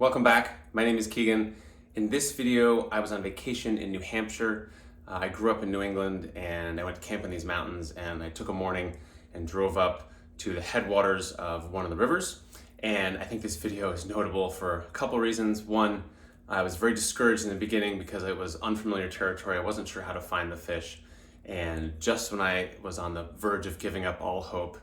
Welcome back. My name is Keegan. In this video, I was on vacation in New Hampshire. I grew up in New England and I went to camp in these mountains, and I took a morning and drove up to the headwaters of one of the rivers. And I think this video is notable for a couple reasons. One, I was very discouraged in the beginning because it was unfamiliar territory. I wasn't sure how to find the fish. And just when I was on the verge of giving up all hope,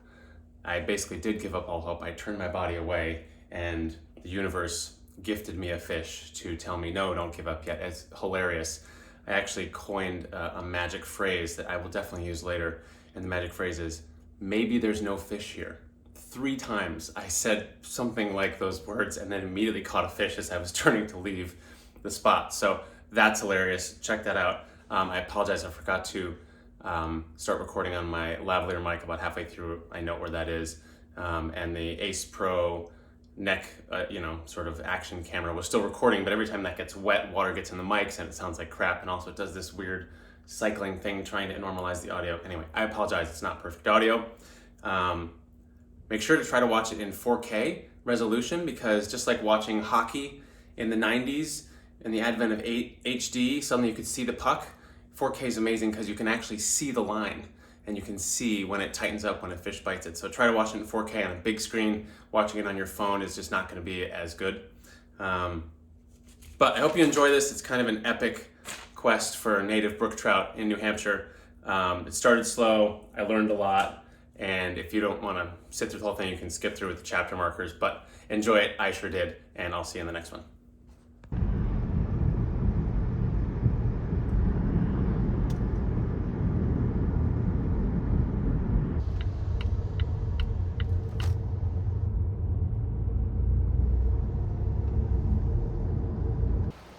I basically did give up all hope. I turned my body away and the universe gifted me a fish to tell me, no, don't give up yet. It's hilarious. I actually coined a magic phrase that I will definitely use later. And the magic phrase is, maybe there's no fish here. 3 times I said something like those words and then immediately caught a fish as I was turning to leave the spot. So that's hilarious. Check that out. I apologize, I forgot to start recording on my lavalier mic about halfway through. I note where that is. And the Ace Pro neck, sort of action camera was still recording, but every time that gets wet, water gets in the mics and it sounds like crap. And also it does this weird cycling thing trying to normalize the audio. Anyway, I apologize, it's not perfect audio. Make sure to try to watch it in 4K resolution, because just like watching hockey in the 90s and the advent of HD, suddenly you could see the puck. 4K is amazing because you can actually see the line and you can see when it tightens up when a fish bites it. So try to watch it in 4K on a big screen. Watching it on your phone is just not going to be as good. But I hope you enjoy this. It's kind of an epic quest for native brook trout in New Hampshire. It started slow. I learned a lot. And if you don't want to sit through the whole thing, you can skip through with the chapter markers. But enjoy it. I sure did. And I'll see you in the next one.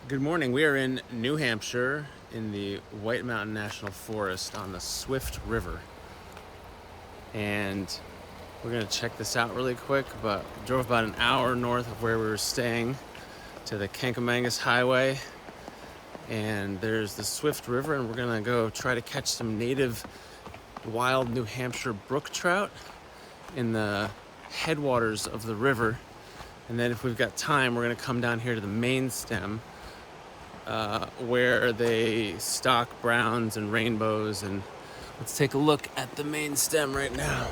Good morning. We are in New Hampshire in the White Mountain National Forest on the Swift River. And we're going to check this out really quick, but drove about an hour north of where we were staying to the Kankamangas Highway. And there's the Swift River, and we're going to go try to catch some native wild New Hampshire brook trout in the headwaters of the river. And then if we've got time, we're going to come down here to the main stem, where they stock browns and rainbows. And let's take a look at the main stem right now.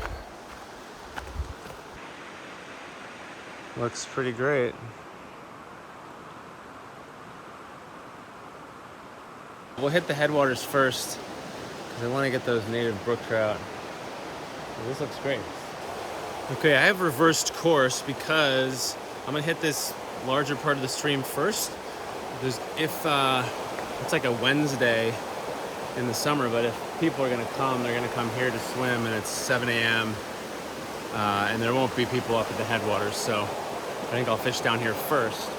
Looks pretty great. We'll hit the headwaters first because I want to get those native brook trout. This looks great. Okay, I have reversed course because I'm gonna hit this larger part of the stream first. It's like a Wednesday in the summer, but if people are gonna come, they're gonna come here to swim, and it's 7 a.m. And there won't be people up at the headwaters, so I think I'll fish down here first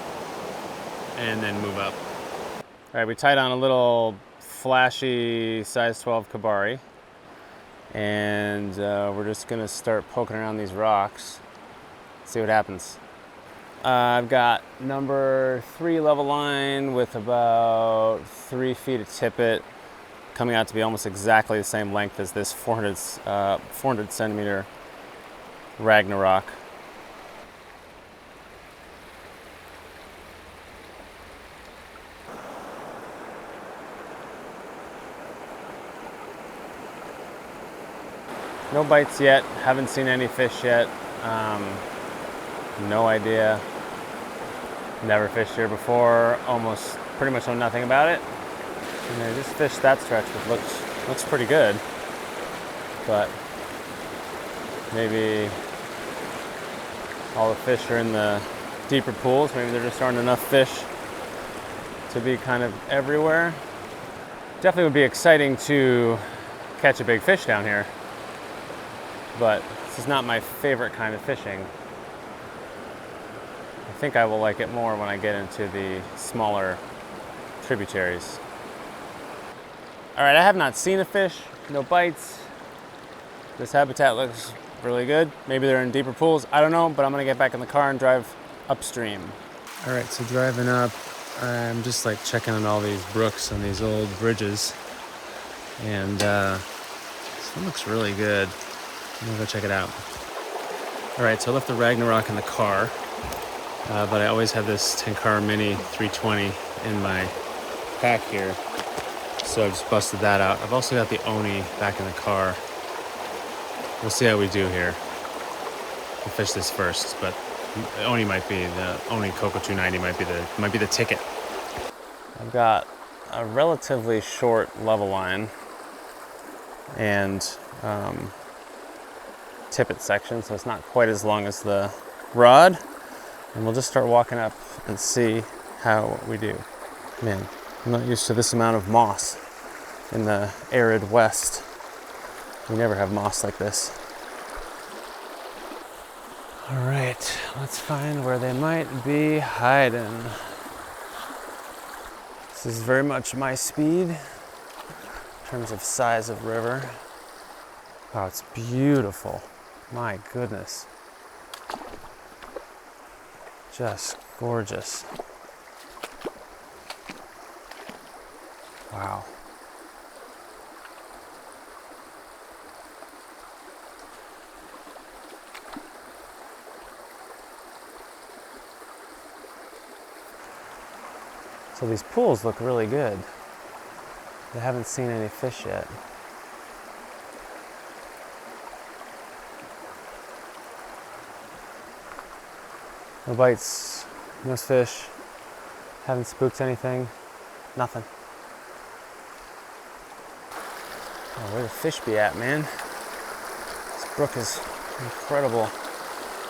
and then move up. All right, we tied on a little flashy size 12 kabari, and we're just gonna start poking around these rocks, see what happens. I've got number 3 level line with about 3 feet of tippet, coming out to be almost exactly the same length as this 400 centimeter Ragnarok. No bites yet, haven't seen any fish yet. No idea. Never fished here before, pretty much know nothing about it. And I just fished that stretch, which looks pretty good. But maybe all the fish are in the deeper pools. Maybe there just aren't enough fish to be kind of everywhere. Definitely would be exciting to catch a big fish down here, but this is not my favorite kind of fishing. I think I will like it more when I get into the smaller tributaries. All right, I have not seen a fish, no bites. This habitat looks really good. Maybe they're in deeper pools, I don't know, but I'm gonna get back in the car and drive upstream. All right, so driving up, I'm just like checking on all these brooks and these old bridges. And this one looks really good. I'm gonna go check it out. All right, so I left the Ragnarok in the car. but I always have this Tenkara Mini 320 in my pack here, so I've just busted that out. I've also got the Oni back in the car. We'll see how we do here. We'll fish this first, but the Oni Coco 290 might be the ticket. I've got a relatively short level line and tippet section, so it's not quite as long as the rod. And we'll just start walking up and see how we do. Man, I'm not used to this amount of moss in the arid west. We never have moss like this. All right, let's find where they might be hiding. This is very much my speed in terms of size of river. Wow, it's beautiful. My goodness. Just gorgeous. Wow. So these pools look really good. I haven't seen any fish yet. No bites, no fish, haven't spooked anything, nothing. Oh, where the fish be at, man? This brook is incredible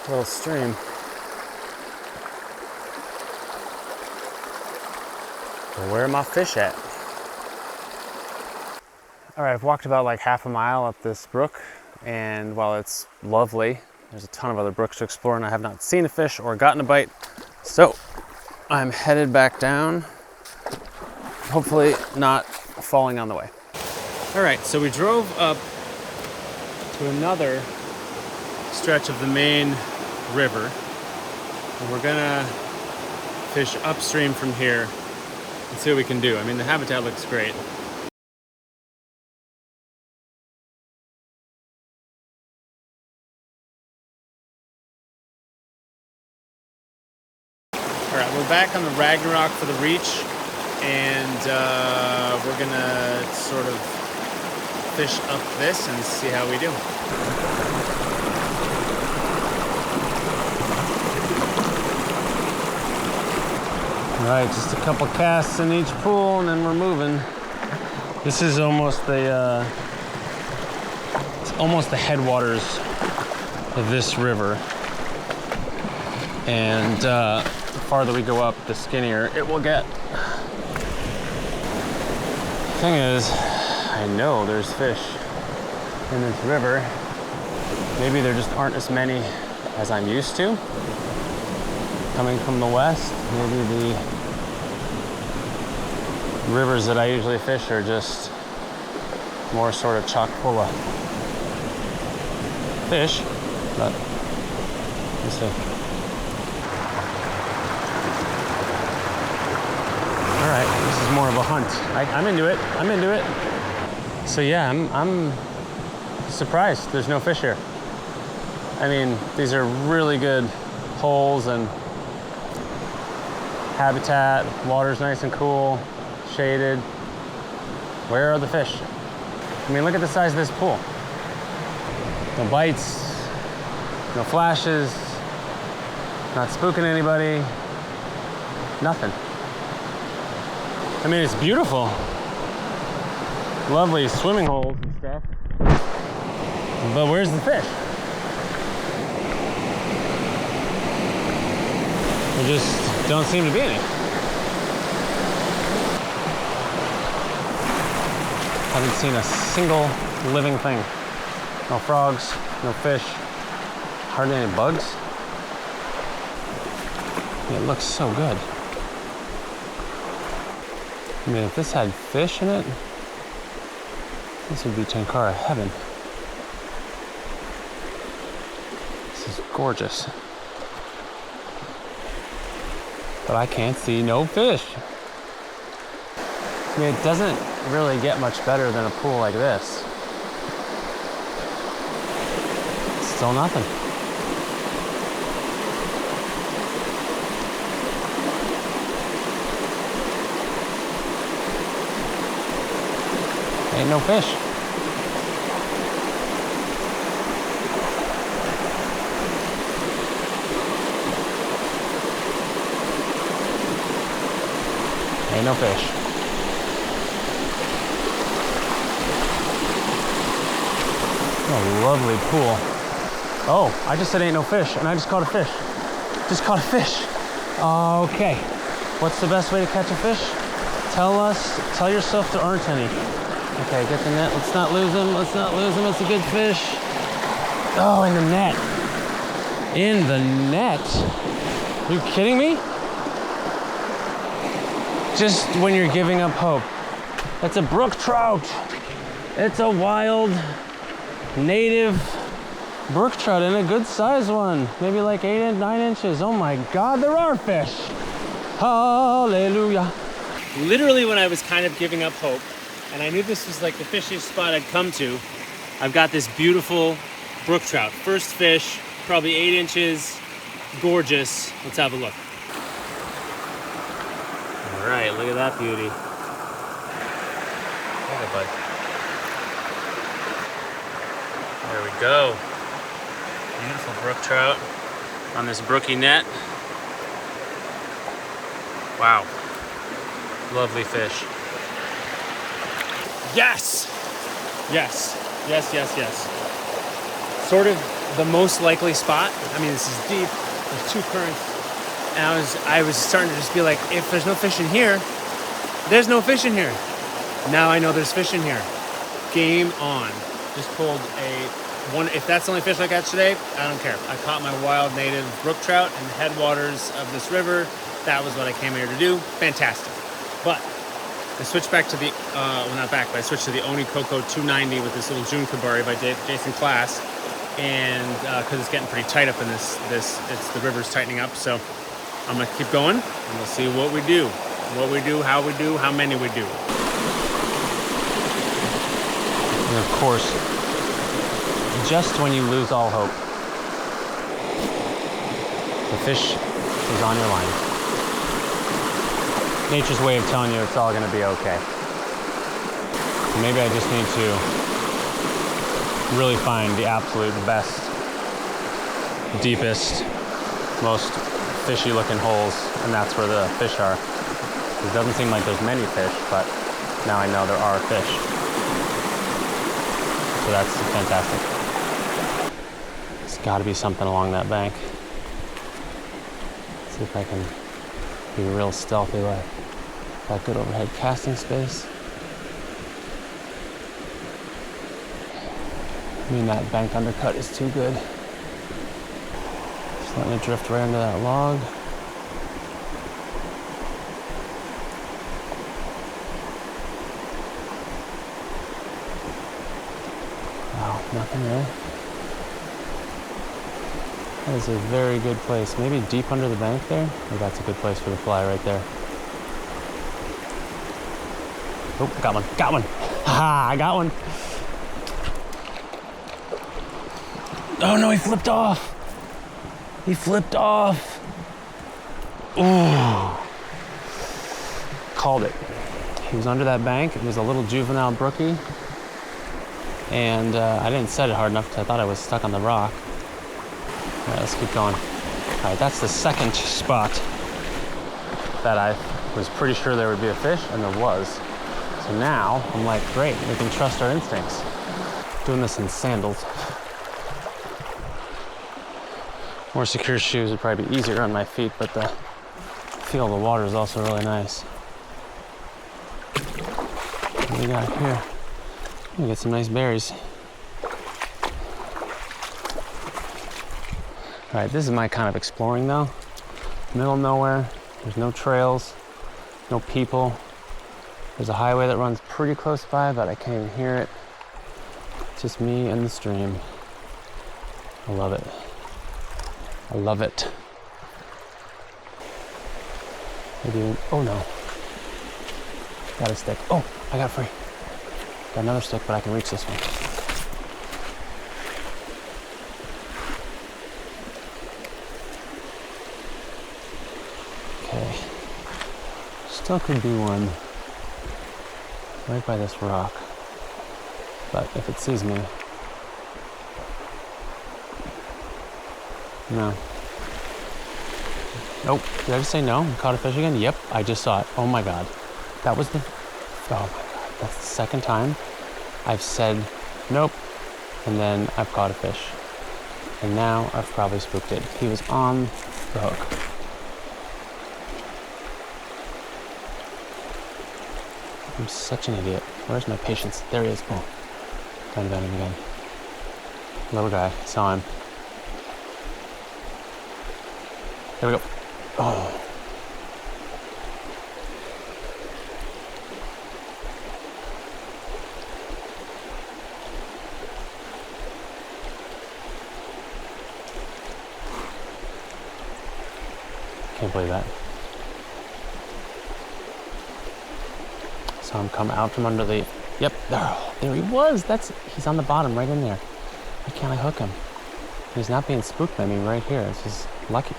little stream. Well, where are my fish at? All right, I've walked about like half a mile up this brook, and while it's lovely, there's a ton of other brooks to explore, and I have not seen a fish or gotten a bite. So I'm headed back down, hopefully not falling on the way. All right, so we drove up to another stretch of the main river, and we're gonna fish upstream from here and see what we can do. I mean, the habitat looks great. All right, we're back on the Ragnarok for the reach, and we're gonna sort of fish up this and see how we do. All right, just a couple casts in each pool, and then we're moving. This is almost the headwaters of this river, and the farther we go up, the skinnier it will get. Thing is, I know there's fish in this river. Maybe there just aren't as many as I'm used to. Coming from the west, maybe the rivers that I usually fish are just more sort of chock full of fish, but we'll see. All right, this is more of a hunt. I'm into it. I'm into it. So yeah, I'm surprised there's no fish here. I mean, these are really good holes and habitat. Water's nice and cool, shaded. Where are the fish? I mean, look at the size of this pool. No bites, no flashes, not spooking anybody, nothing. I mean, it's beautiful. Lovely swimming holes and stuff. But where's the fish? There just don't seem to be any. Haven't seen a single living thing. No frogs, no fish, hardly any bugs. It looks so good. I mean, if this had fish in it, this would be tenkara heaven. This is gorgeous. But I can't see no fish. I mean, it doesn't really get much better than a pool like this. Still nothing. Ain't no fish. Ain't no fish. What a lovely pool. Oh, I just said ain't no fish, and I just caught a fish. Just caught a fish. Okay. What's the best way to catch a fish? Tell yourself there aren't any. Okay, get the net. Let's not lose him. Let's not lose him. It's a good fish. Oh, in the net. In the net? Are you kidding me? Just when you're giving up hope. That's a brook trout. It's a wild, native brook trout, and a good sized one. Maybe like 8 and 9 inches. Oh my God, there are fish. Hallelujah. Literally when I was kind of giving up hope, and I knew this was like the fishiest spot I'd come to, I've got this beautiful brook trout. First fish, probably 8 inches, gorgeous. Let's have a look. All right, look at that beauty. Look at bud. There we go. Beautiful brook trout on this brookie net. Wow. Lovely fish. Yes! Yes. Yes, yes, yes. Sort of the most likely spot. I mean, this is deep. There's 2 currents. And I was starting to just be like, if there's no fish in here, there's no fish in here. Now I know there's fish in here. Game on. Just pulled one. If that's the only fish I catch today, I don't care. I caught my wild native brook trout in the headwaters of this river. That was what I came here to do. Fantastic. But I switched back to the, well not back, but I switched to the Oni Coco 290 with this little June Kabari by Jason Class. And because it's getting pretty tight up in the river's tightening up. So I'm gonna keep going and we'll see what we do. What we do, how many we do. And of course, just when you lose all hope, the fish is on your line. Nature's way of telling you it's all gonna be okay. Maybe I just need to really find the absolute best, deepest, most fishy looking holes, and that's where the fish are. It doesn't seem like there's many fish, but now I know there are fish. So that's fantastic. There's gotta be something along that bank. Let's see if I can be real stealthy like that. Good overhead casting space. I mean, that bank undercut is too good. Just letting it drift right under that log. Wow, nothing there. That is a very good place. Maybe deep under the bank there. Oh, that's a good place for the fly right there. Oh, got one, got one. Ha, I got one. Oh no, he flipped off. He flipped off. Ooh. Called it. He was under that bank. It was a little juvenile brookie. And I didn't set it hard enough because I thought I was stuck on the rock. All right, let's keep going. All right, that's the second spot that I was pretty sure there would be a fish, and there was. So now I'm like, great, we can trust our instincts. Doing this in sandals. More secure shoes would probably be easier on my feet, but the feel of the water is also really nice. What do we got here? We got some nice berries. All right, this is my kind of exploring though. Middle of nowhere, there's no trails, no people. There's a highway that runs pretty close by, but I can't even hear it. It's just me and the stream. I love it. I love it. Maybe, oh no. Got a stick. Oh, I got free. Got another stick, but I can reach this one. Okay. Still could be one right by this rock. but if it sees me, no. Nope, did I just say no? Caught a fish again? Yep, I just saw it. Oh my God. That was the, oh my God. That's the second time I've said nope, and then I've caught a fish. And now I've probably spooked it. He was on the hook. I'm such an idiot. Where's my patience? There he is. Oh, time to bend him again. Little guy, saw him. There we go. Oh. Can't believe that. Saw him come out from under the, yep, there he was. He's on the bottom right in there. Why can't I hook him? He's not being spooked by me right here. This is lucky.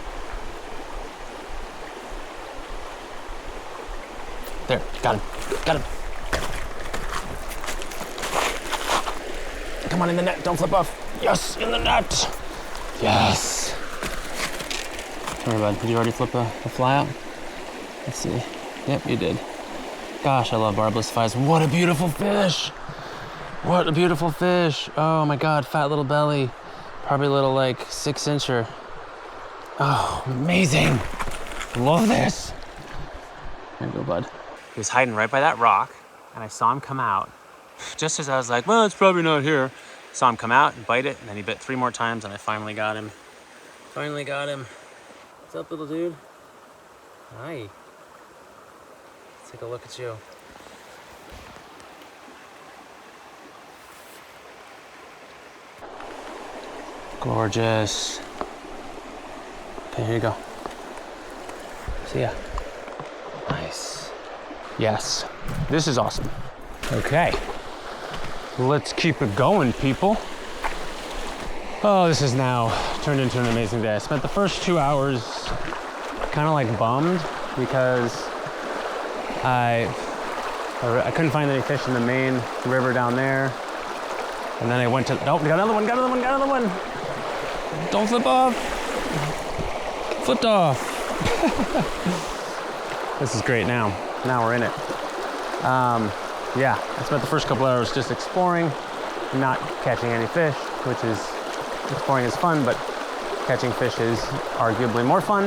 There, got him, got him. Come on, in the net, don't flip off. Yes, in the net. Yes. Come here, bud. Did you already flip the fly out? Let's see. Yep, you did. Gosh, I love barbless flies. What a beautiful fish. What a beautiful fish. Oh my God, fat little belly. Probably a little like 6-incher. Oh, amazing. Love this. There you go, bud. He was hiding right by that rock, and I saw him come out. Just as I was like, well, it's probably not here. Saw him come out and bite it, and then he bit 3 more times, and I finally got him. Finally got him. What's up, little dude? Hi. Let's take a look at you. Gorgeous. Okay, here you go. See ya. Nice. Yes, this is awesome. Okay, let's keep it going, people. Oh, this is now turned into an amazing day. I spent the first 2 hours kind of like bummed because I couldn't find any fish in the main river down there. And then I went to, oh, got another one, got another one, got another one. Don't flip off. Flipped off. This is great now. Now we're in it. Yeah, I spent the first couple hours just exploring, not catching any fish, which is, exploring is fun, but catching fish is arguably more fun.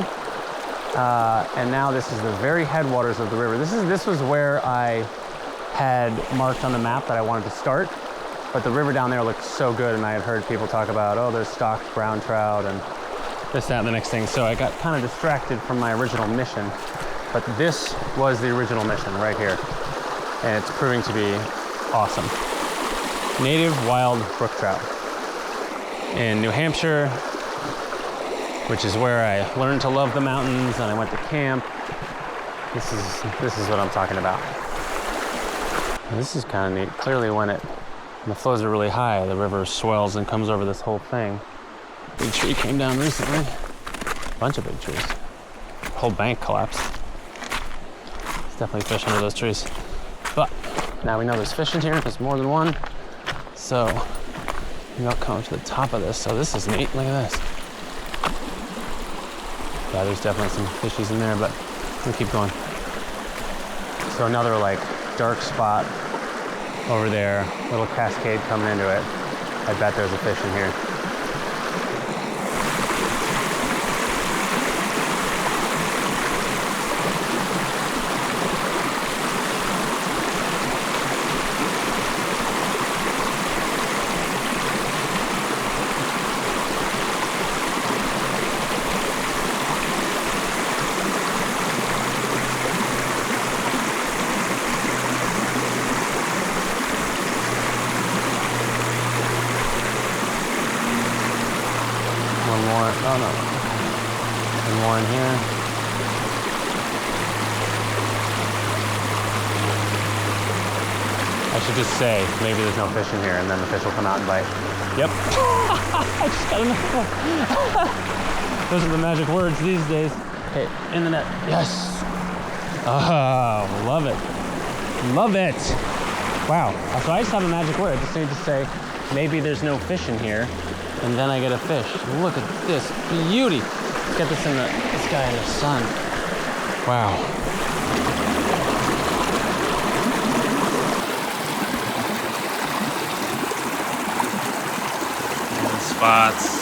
And now this is the very headwaters of the river. This was where I had marked on the map that I wanted to start, but the river down there looked so good, and I had heard people talk about, oh, there's stocked brown trout and this, that, and the next thing. So I got kind of distracted from my original mission. But this was the original mission right here, and it's proving to be awesome. Native wild brook trout in New Hampshire, which is where I learned to love the mountains, and I went to camp. This is what I'm talking about. And this is kind of neat. Clearly, when the flows are really high, the river swells and comes over this whole thing. Big tree came down recently. A bunch of big trees. Whole bank collapsed. Definitely fish under those trees. But now we know there's fish in here. There's more than one. So maybe I'll come to the top of this. So this is neat. Look at this. Yeah, there's definitely some fishies in there, but we'll keep going. So another like dark spot over there. Little cascade coming into it. I bet there's a fish in here. Oh no. One more in here. I should just say, maybe there's no fish in here, and then the fish will come out and bite. Yep. I just got enough. Those are the magic words these days. Okay, in the net. Yes. Oh, love it. Love it. Wow, so I just have a magic word. I just need to say, maybe there's no fish in here, and then I get a fish. Look at this beauty. Let's get this guy in the sun. Wow. Spots.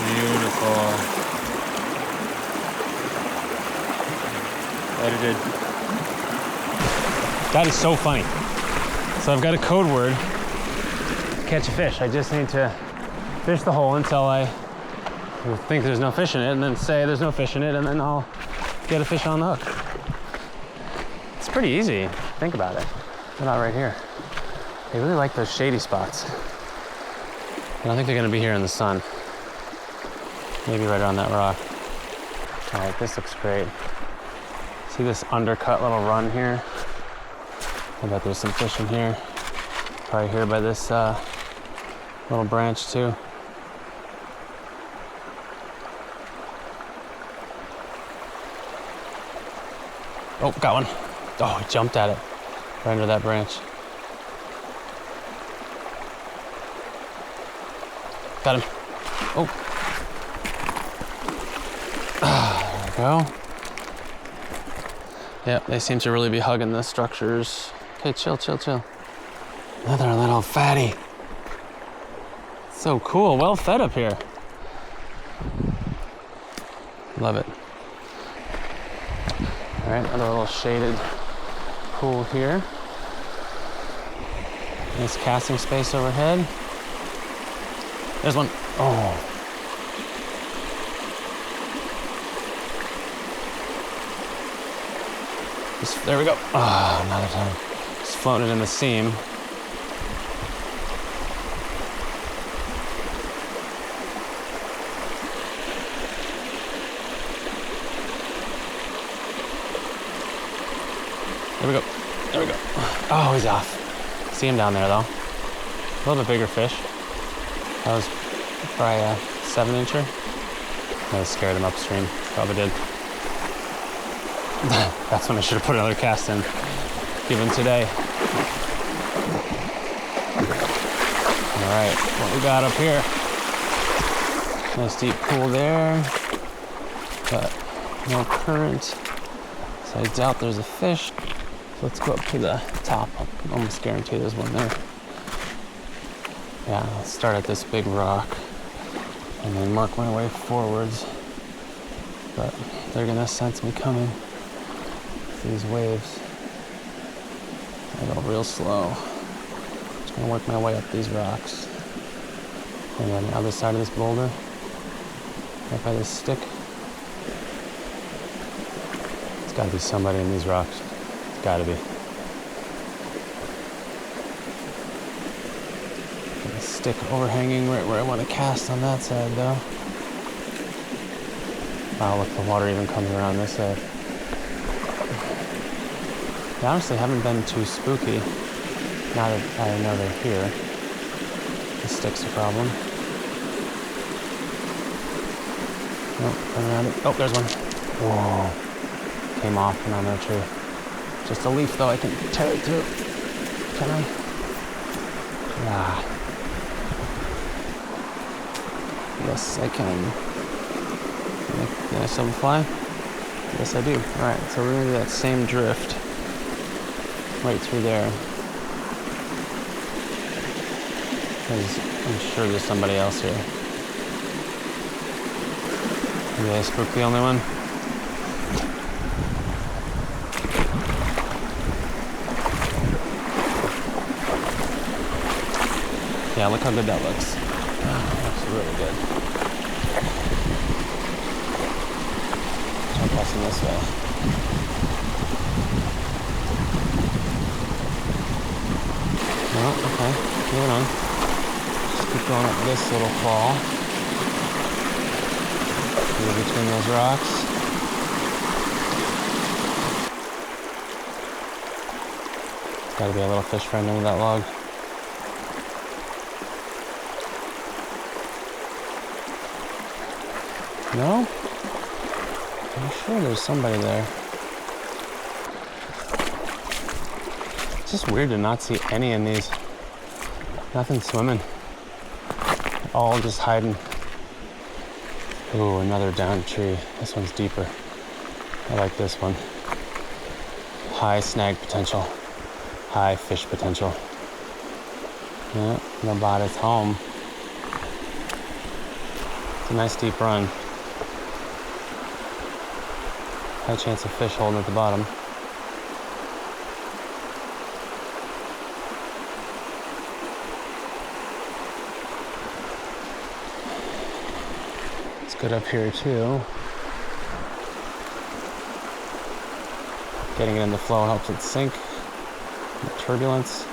Beautiful. Edited. That is so funny. So I've got a code word to catch a fish. I just need to fish the hole until I think there's no fish in it, and then say there's no fish in it, and then I'll get a fish on the hook. It's pretty easy. Think about it. They're not right here. They really like those shady spots. I don't think they're gonna be here in the sun. Maybe right on that rock. All right, this looks great. See this undercut little run here? I bet there's some fish in here. Probably here by this little branch too. Oh, got one. Oh, he jumped at it. Right under that branch. Got him. Oh. There we go. Yep, they seem to really be hugging the structures. Okay, chill, chill, chill. Another little fatty. So cool, well fed up here. Love it. All right, another little shaded pool here. Nice casting space overhead. There's one. Oh. There we go. Ah, oh, another time. Just floating in the seam. There we go. There we go. Oh, he's off. See him down there though. A little bit bigger fish. That was probably a 7-incher. That scared him upstream. Probably did. That's when I should have put another cast in. Even today. All right, what we got up here? Nice deep pool there, but no current. So I doubt there's a fish. So let's go up to the top. I almost guarantee there's one there. Yeah, I'll start at this big rock and then work my way forwards. But they're gonna sense me coming. These waves. I go real slow. Just gonna work my way up these rocks. And then the other side of this boulder, right by this stick. There's gotta be somebody in these rocks. It's gotta be. Got a stick overhanging right where I want to cast on that side though. Wow, look, the water even comes around this side. They honestly haven't been too spooky now that I know they're here. The stick's a problem. Nope, around it. Oh, there's one. Whoa. Came off and on that tree. Just a leaf though, I can tear it through. Can I? Ah. Yes, I can. Can I still fly? Yes, I do. All right, so we're gonna do that same drift. Right through there. Because I'm sure there's somebody else here. Maybe I spooked the only one. Yeah, look how good that looks. Oh, looks really good. I'm passing this way. Oh, okay, moving on. Just keep going up this little fall. Here between those rocks. Gotta be a little fish friend under that log. No? I'm sure there's somebody there. It's just weird to not see any in these. Nothing swimming. All just hiding. Ooh, another down tree. This one's deeper. I like this one. High snag potential. High fish potential. Yeah, the body's home. It's a nice deep run. High chance of fish holding at the bottom. It's good up here too. Getting it in the flow helps it sink. The turbulence.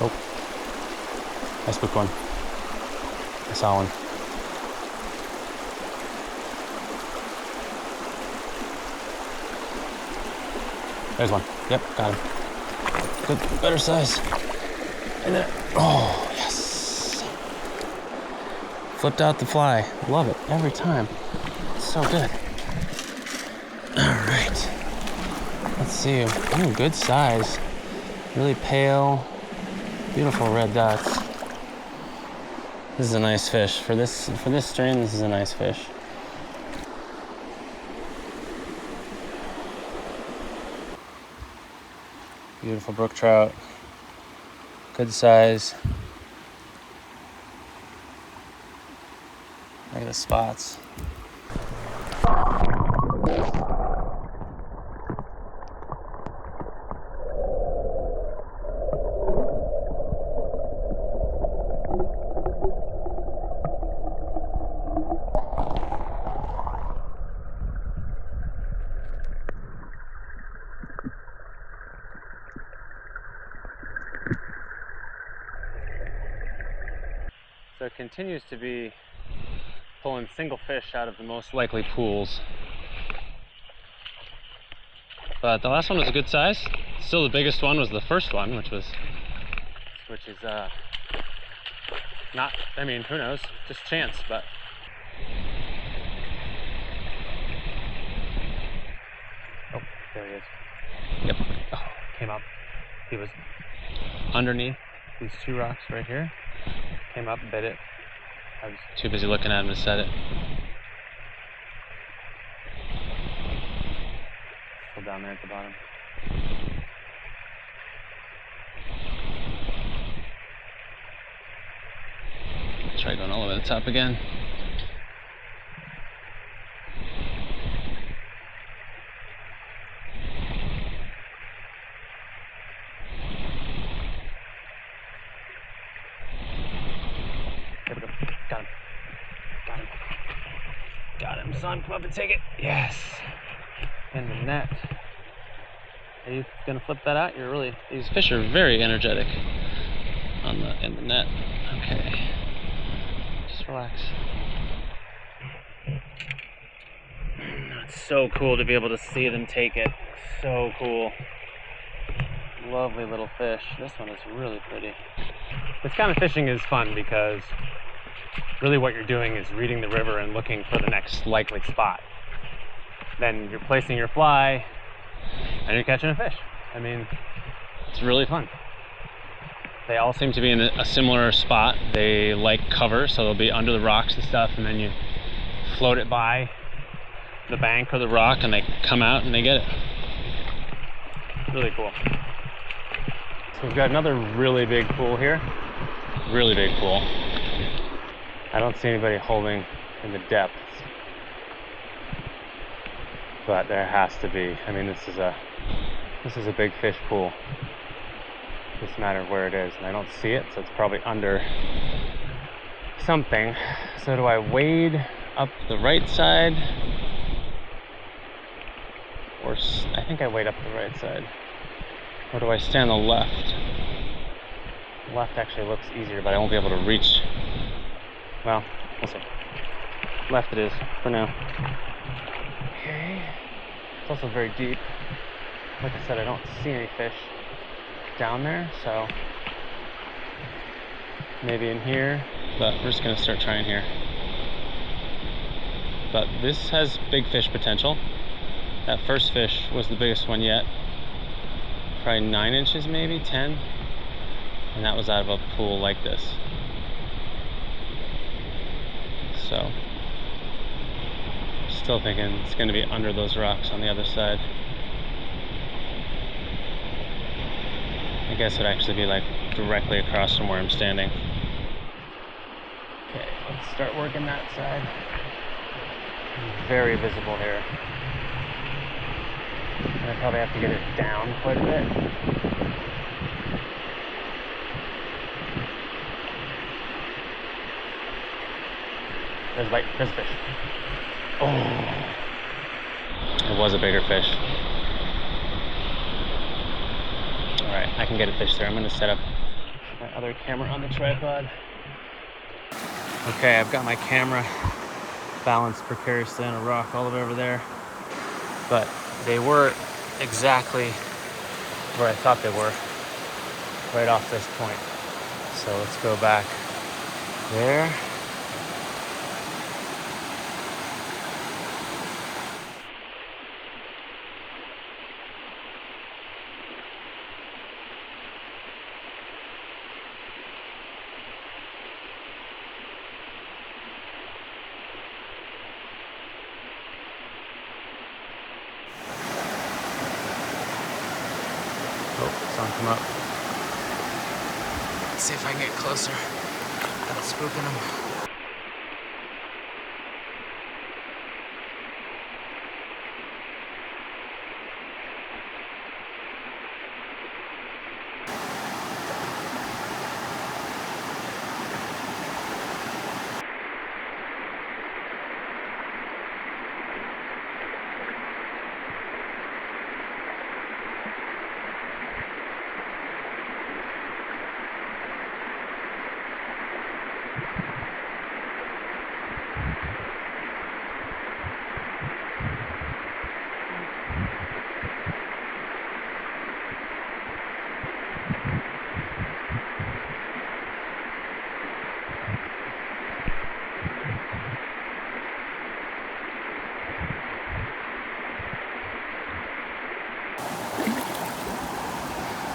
Oh, nice big one. I saw one. There's one. Yep, got him. Good, better size. And then, oh, yes. Flipped out the fly. Love it every time. It's so good. All right. Let's see. Ooh, good size. Really pale. Beautiful red dots. This is a nice fish. For this strain, this is a nice fish. Beautiful brook trout. Good size. Look at the spots. So it continues to be pulling single fish out of the most likely pools. But the last one was a good size. Still the biggest one was the first one, which is not, I mean, who knows, just chance, but. Oh, there he is. Yep, oh, came up. He was underneath these two rocks right here. Came up, bit it. I was too busy looking at him to set it. Still down there at the bottom. Try going all the way to the top again. There we go. Got him. Got him. Got him, son. Come up and take it. Yes. In the net. Are you gonna flip that out? You're really. These fish are very energetic in the net. Okay. Just relax. It's so cool to be able to see them take it. So cool. Lovely little fish. This one is really pretty. This kind of fishing is fun because really what you're doing is reading the river and looking for the next likely spot. Then you're placing your fly and you're catching a fish. I mean, it's really fun. They all seem to be in a similar spot. They like cover, so they'll be under the rocks and stuff, and then you float it by the bank or the rock and they come out and they get it. Really cool. So we've got another really big pool here. Really big pool. I don't see anybody holding in the depths, but there has to be. I mean, this is a big fish pool. Just a matter of where it is, and I don't see it, so it's probably under something. So do I wade up the right side, or I think I wade up the right side, or do I stay on the left? The left actually looks easier, but I won't be able to reach. Well, we'll see. Left it is for now. Okay. It's also very deep. like I said, I don't see any fish down there, so maybe in here, but we're just gonna start trying here. But this has big fish potential. That first fish was the biggest one yet. Probably 9 inches, maybe 10. And that was out of a pool like this. So, still thinking it's gonna be under those rocks on the other side. I guess it'd actually be like directly across from where I'm standing. Okay, let's start working that side. Very visible here. And I probably have to get it down quite a bit. There's a bite, there's a fish. Oh, it was a bigger fish. All right, I can get a fish there. I'm gonna set up my other camera on the tripod. Okay, I've got my camera balanced precariously on a rock all the way over there. But they were exactly where I thought they were, right off this point. So let's go back there. Oh, sun come up. Let's see if I can get closer without spooking them.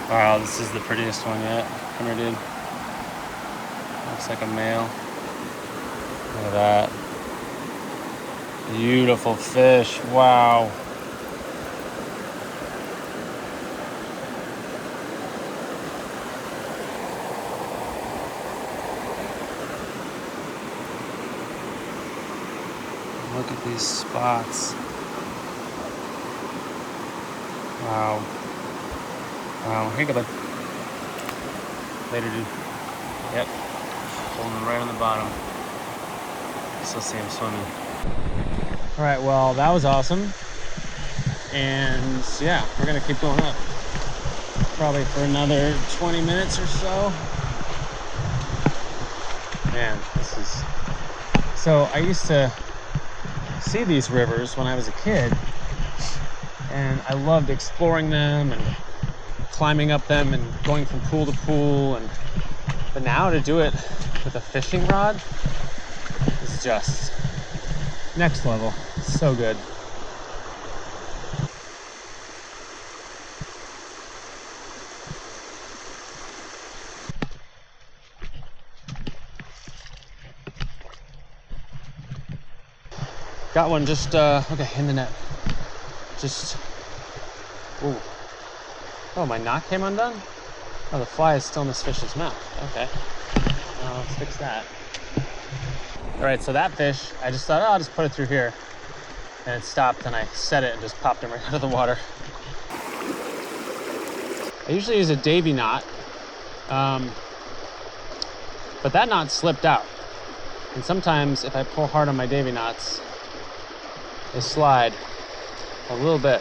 Wow, this is the prettiest one yet. Come here, dude. Looks like a male. Look at that. Beautiful fish. Wow. Look at these spots. Wow. Wow, here you go, bud. Later, dude. Yep. Holding right on the bottom. Still see him swimming. All right, well, that was awesome. And yeah, we're gonna keep going up. Probably for another 20 minutes or so. Man, this is... So I used to see these rivers when I was a kid. And I loved exploring them and climbing up them and going from pool to pool, but now to do it with a fishing rod is just next level. So good. Got one just okay, in the net. Just ooh. Oh, my knot came undone? Oh, the fly is still in this fish's mouth. Okay. Let's fix that. All right, so that fish, I just thought, oh, I'll just put it through here. And it stopped, and I set it and just popped him right out of the water. I usually use a Davy knot, but that knot slipped out. And sometimes if I pull hard on my Davy knots, they slide a little bit.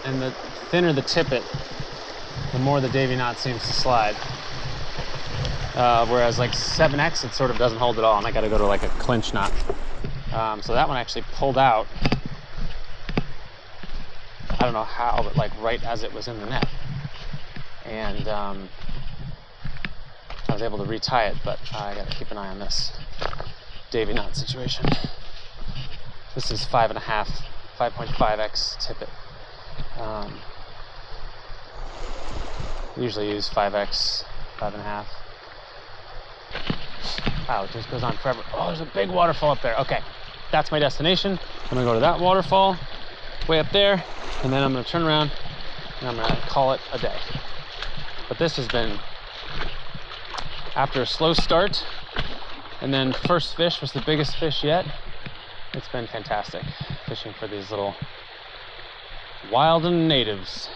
And the thinner the tippet, the more the Davy knot seems to slide. Whereas like 7X, it sort of doesn't hold at all, and I gotta go to like a clinch knot. So that one actually pulled out. don't know how, but like right as it was in the net. And I was able to retie it, but I gotta keep an eye on this Davy knot situation. This is 5.5x tippet. Usually use 5x, 5.5. Wow, it just goes on forever. Oh, there's a big waterfall up there. Okay, that's my destination. I'm gonna go to that waterfall, way up there, and then I'm gonna turn around and I'm gonna call it a day. But this has been, after a slow start, and then first fish was the biggest fish yet, it's been fantastic fishing for these little wild natives.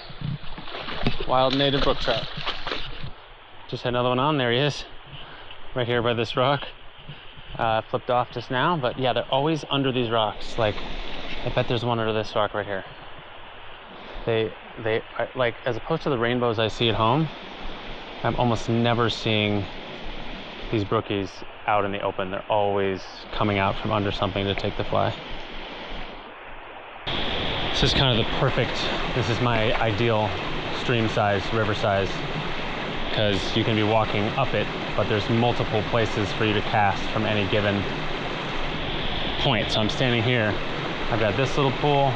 Wild native brook trout. Just had another one on. There he is, right here by this rock. Flipped off just now, but yeah, they're always under these rocks. Like, I bet there's one under this rock right here. They are, like, as opposed to the rainbows I see at home, I'm almost never seeing these brookies out in the open. They're always coming out from under something to take the fly. This is kind of the perfect, this is my ideal stream size, river size, because you can be walking up it, but there's multiple places for you to cast from any given point. So I'm standing here, I've got this little pool,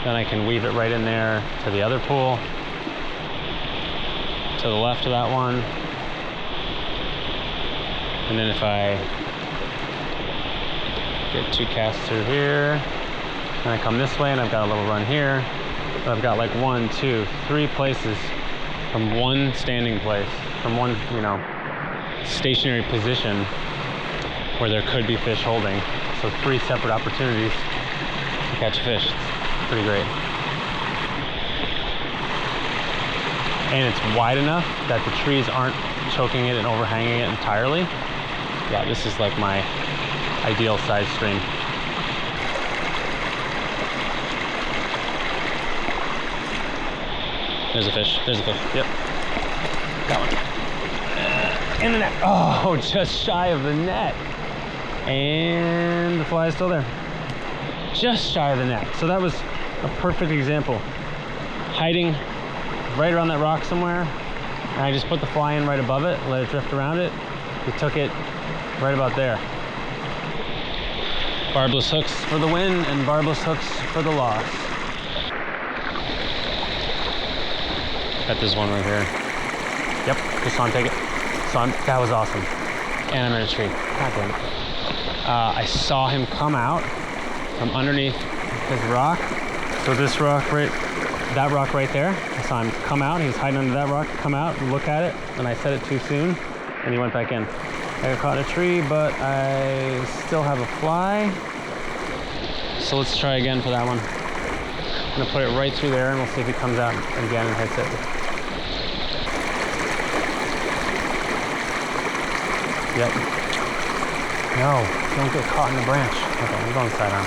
then I can weave it right in there to the other pool, to the left of that one, and then if I get 2 casts through here, and I come this way and I've got a little run here, but I've got like 1, 2, 3 places from one standing place, from one, you know, stationary position where there could be fish holding. So 3 separate opportunities to catch fish. It's pretty great. And it's wide enough that the trees aren't choking it and overhanging it entirely. Yeah, this is like my ideal size stream. There's a fish, yep. Got one. In the net, oh, just shy of the net. And the fly is still there. Just shy of the net. So that was a perfect example. Hiding right around that rock somewhere, and I just put the fly in right above it, let it drift around it. We took it right about there. Barbless hooks for the win and barbless hooks for the loss. Got this one right here. Yep, just saw him take it. That was awesome. And I'm in a tree. God damn it. I saw him come out from underneath his rock. So this rock right, that rock right there. I saw him come out. He was hiding under that rock. Come out and look at it. And I said it too soon, and he went back in. I got caught in a tree, but I still have a fly. So let's try again for that one. I'm gonna put it right through there, and we'll see if he comes out again and hits it. Yep. No, don't get caught in the branch. Okay, I'm going side on.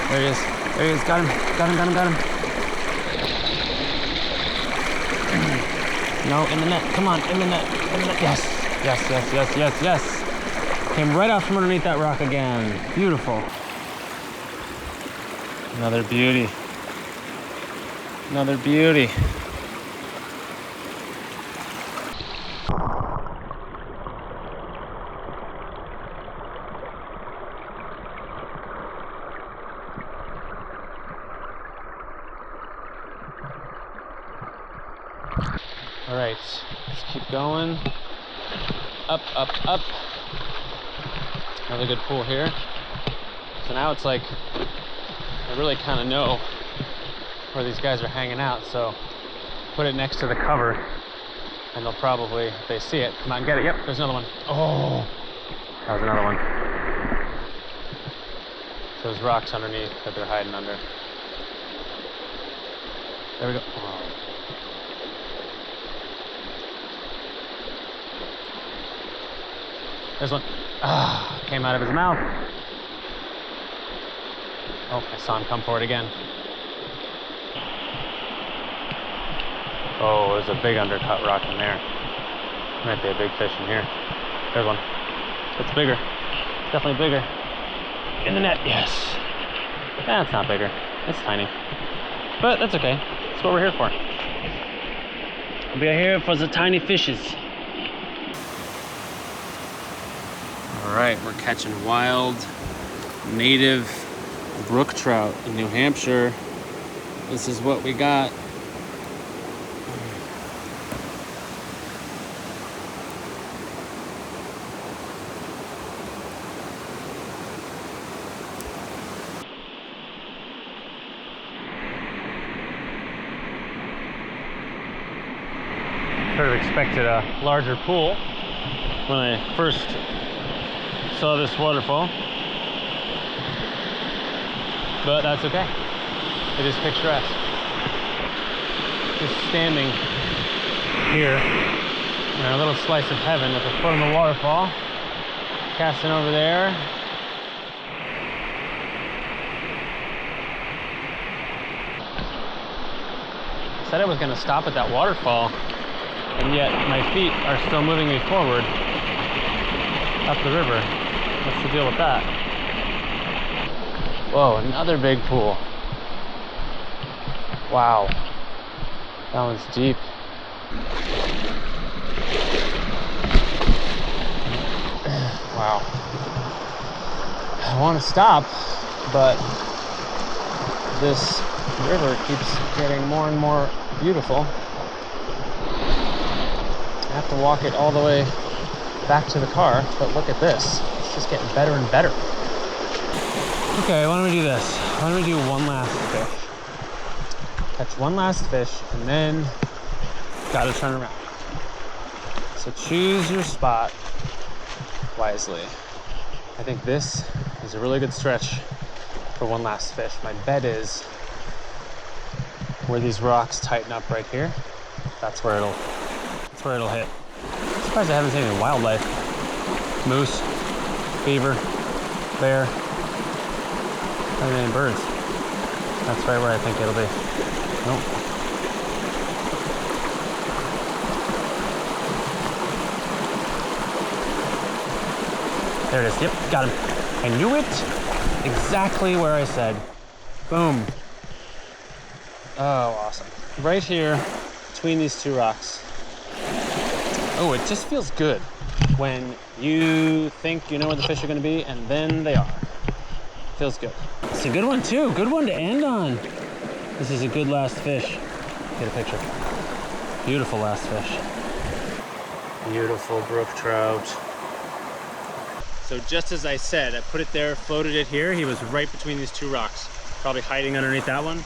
There he is. There he is. Got him. Got him. Got him. Got him. No, in the net. Come on, in the net. In the net. Yes. Yes, yes, yes, yes, yes. Came right out from underneath that rock again. Beautiful. Another beauty. Another beauty. All right, let's keep going. Up, up, up. Another good pool here. So now it's like, I really kind of know where these guys are hanging out, so put it next to the cover and they'll probably, if they see it, come out and get it. Yep, there's another one. Oh, that was another one. So there's rocks underneath that they're hiding under. There we go. Oh. There's one. Ah, came out of his mouth. Oh, I saw him come for it again. Oh, there's a big undercut rock in there. Might be a big fish in here. There's one. It's bigger. Definitely bigger. In the net, yes. That's not bigger. It's tiny. But that's okay. That's what we're here for. We're here for the tiny fishes. All right, we're catching wild, native brook trout in New Hampshire. This is what we got. Sort of expected a larger pool when I first saw this waterfall, but that's okay. It is picturesque. Just standing here in our little slice of heaven at the foot of the waterfall, casting over there. I said I was going to stop at that waterfall, and yet my feet are still moving me forward up the river. What's the deal with that? Whoa, another big pool. Wow. That one's deep. Wow. I want to stop, but this river keeps getting more and more beautiful. I have to walk it all the way back to the car, but look at this. It's just getting better and better. Okay, why don't we do this? Why don't we do one last fish? Catch one last fish, and then gotta turn around. So choose your spot wisely. I think this is a really good stretch for one last fish. My bet is where these rocks tighten up right here. That's where it'll hit. I'm surprised I haven't seen any wildlife. Moose, beaver, bear, not any birds. That's right where I think it'll be. Nope. There it is. Yep, got him. I knew it exactly where I said. Boom. Oh, awesome. Right here between these two rocks. Oh, it just feels good when you think you know where the fish are going to be, and then they are. Feels good. It's a good one too. Good one to end on. This is a good last fish. Get a picture. Beautiful last fish. Beautiful brook trout. So just as I said, I put it there, floated it here. He was right between these two rocks. Probably hiding underneath that one.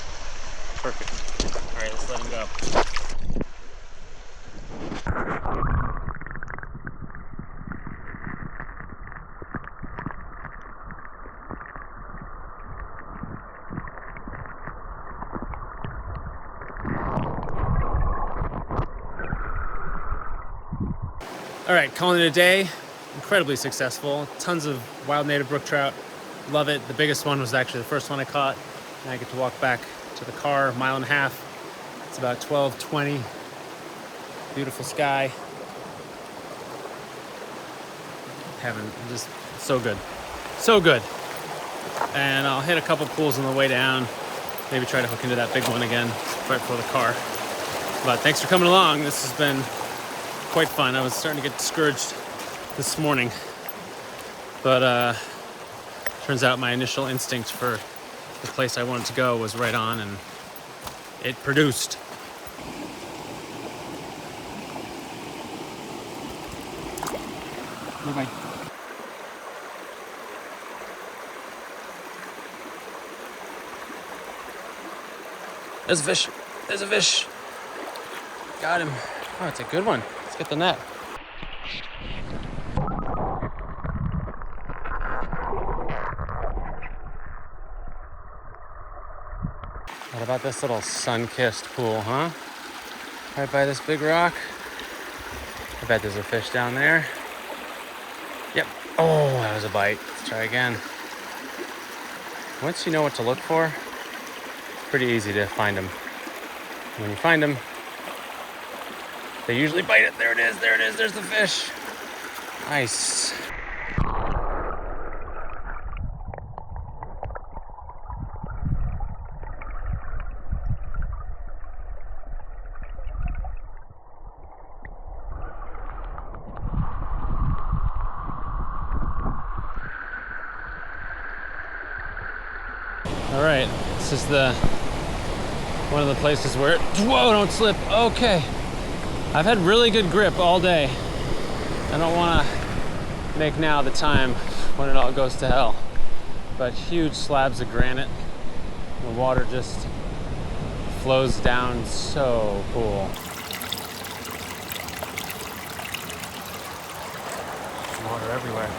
Perfect. All right, let's let him go. All right, calling it a day. Incredibly successful. Tons of wild native brook trout. Love it. The biggest one was actually the first one I caught. And I get to walk back to the car, 1.5 miles. It's about 12:20. Beautiful sky. Heaven, just so good. So good. And I'll hit a couple pools on the way down. Maybe try to hook into that big one again right before the car. But thanks for coming along. This has been quite fun. I was starting to get discouraged this morning, but turns out my initial instinct for the place I wanted to go was right on, and it produced. Bye-bye. There's a fish. There's a fish. Got him. Oh, it's a good one. Let's get the net. What about this little sun-kissed pool, huh? Right by this big rock. I bet there's a fish down there. Yep. Oh, that was a bite. Let's try again. Once you know what to look for, it's pretty easy to find them. When you find them, they usually bite it. There it is. There it is. There's the fish. Nice. All right, this is one of the places where, whoa, don't slip. Okay, I've had really good grip all day. I don't want to make now the time when it all goes to hell. But huge slabs of granite. The water just flows down, so cool. Water everywhere.